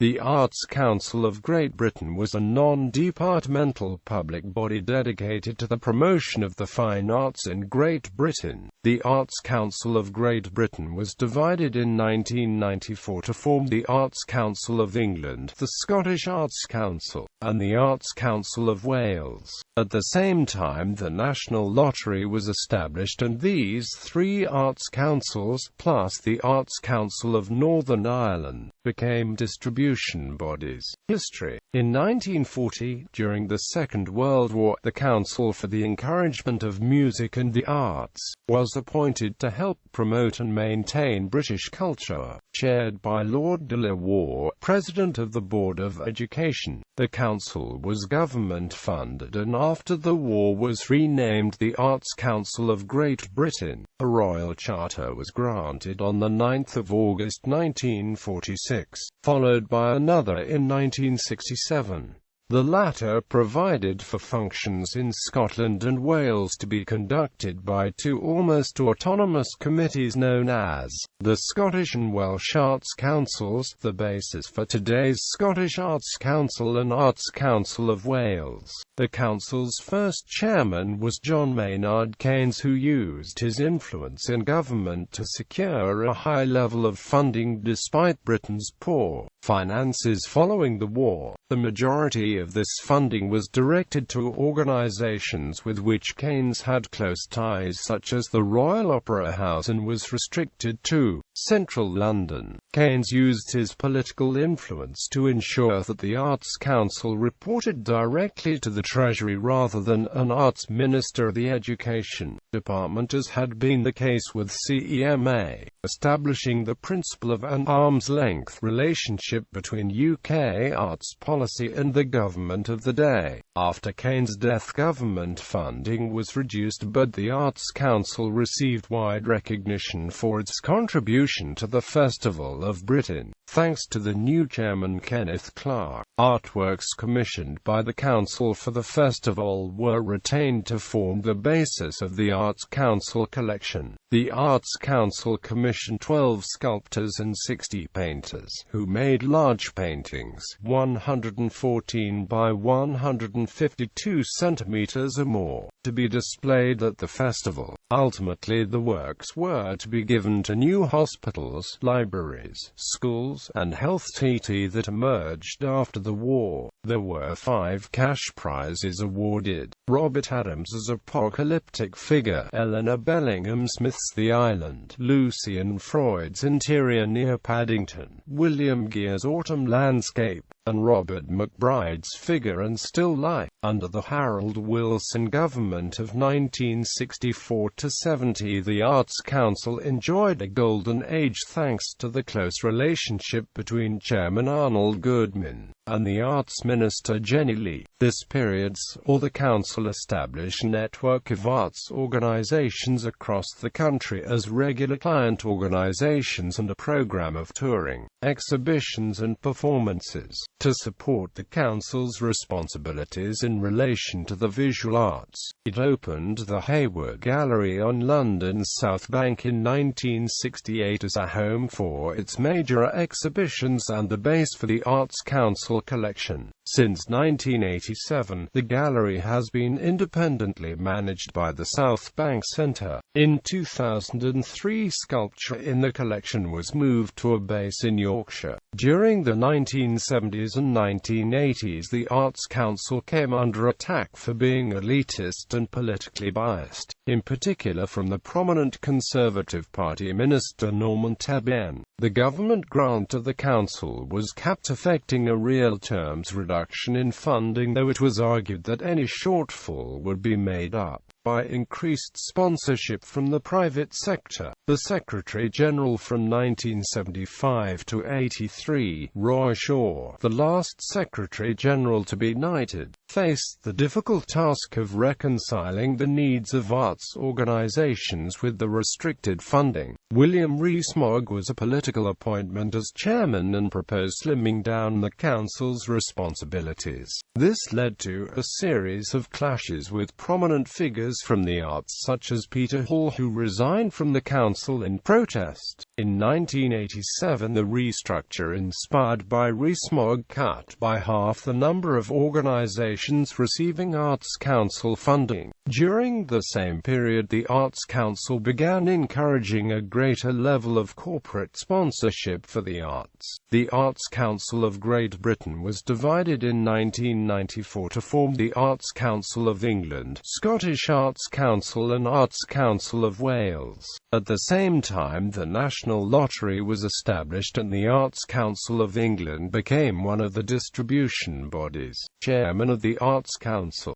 The Arts Council of Great Britain was a non-departmental public body dedicated to the promotion of the fine arts in Great Britain. The Arts Council of Great Britain was divided in 1994 to form the Arts Council of England, the Scottish Arts Council, and the Arts Council of Wales. At the same time, the National Lottery was established, and these three arts councils, plus the Arts Council of Northern Ireland, became distribution bodies. History. In 1940, during the Second World War, the Council for the Encouragement of Music and the Arts was appointed to help promote and maintain British culture, chaired by Lord De War, President of the Board of Education. The council was government-funded and after the war was renamed the Arts Council of Great Britain. A royal charter was granted on 9 August 1946, followed by another in 1967. The latter provided for functions in Scotland and Wales to be conducted by two almost autonomous committees known as the Scottish and Welsh Arts Councils, the basis for today's Scottish Arts Council and Arts Council of Wales. The council's first chairman was John Maynard Keynes, who used his influence in government to secure a high level of funding despite Britain's poor finances following the war. The majority of this funding was directed to organisations with which Keynes had close ties, such as the Royal Opera House, and was restricted to central London. Keynes used his political influence to ensure that the Arts Council reported directly to the Treasury rather than an arts minister. The Education Department, as had been the case with CEMA, establishing the principle of an arm's-length relationship between UK arts policy and the government of the day. After Keynes' death, government funding was reduced, but the Arts Council received wide recognition for its contribution to the Festival of Britain. Thanks to the new chairman Kenneth Clark, artworks commissioned by the Council for the festival were retained to form the basis of the Arts Council collection. The Arts Council commissioned 12 sculptors and 60 painters, who made large paintings, 114 by 152 centimeters or more, to be displayed at the festival. Ultimately, the works were to be given to new hospitals, libraries, schools, and health TT that emerged after the war. There were 5 cash prizes awarded: Robert Adams' Apocalyptic Figure, Eleanor Bellingham Smith's The Island, Lucian Freud's Interior near Paddington, William Gere's Autumn Landscape, and Robert McBride's Figure and Still Life. Under the Harold Wilson government of 1964–70, the Arts Council enjoyed a golden age thanks to the close relationship between Chairman Arnold Goodman and the Arts Minister Jenny Lee. This period saw the Council establish a network of arts organisations across the country as regular client organisations and a programme of touring, exhibitions and performances. To support the Council's responsibilities in relation to the visual arts, it opened the Hayward Gallery on London's South Bank in 1968 as a home for its major exhibitions and the base for the Arts Council collection. Since 1987, the gallery has been independently managed by the South Bank Centre. In 2003, sculpture in the collection was moved to a base in Yorkshire. During the 1970s and 1980s, the Arts Council came under attack for being elitist and politically biased, in particular from the prominent Conservative Party Minister Norman Tebbane. The government grant of the Council was capped, affecting a real terms reduction in funding, though it was argued that any shortfall would be made up by increased sponsorship from the private sector. The Secretary-General from 1975 to 83, Roy Shaw, the last Secretary-General to be knighted, faced the difficult task of reconciling the needs of arts organizations with the restricted funding. William Rees-Mogg was a political appointment as chairman and proposed slimming down the council's responsibilities. This led to a series of clashes with prominent figures from the arts such as Peter Hall, who resigned from the council in protest. In 1987, the restructure inspired by Rees-Mogg cut by half the number of organizations receiving Arts Council funding. During the same period, the Arts Council began encouraging a greater level of corporate sponsorship for the arts. The Arts Council of Great Britain was divided in 1994 to form the Arts Council of England, Scottish Arts Council and Arts Council of Wales. At the same time, the National Lottery was established and the Arts Council of England became one of the distribution bodies. Chairman of the Arts Council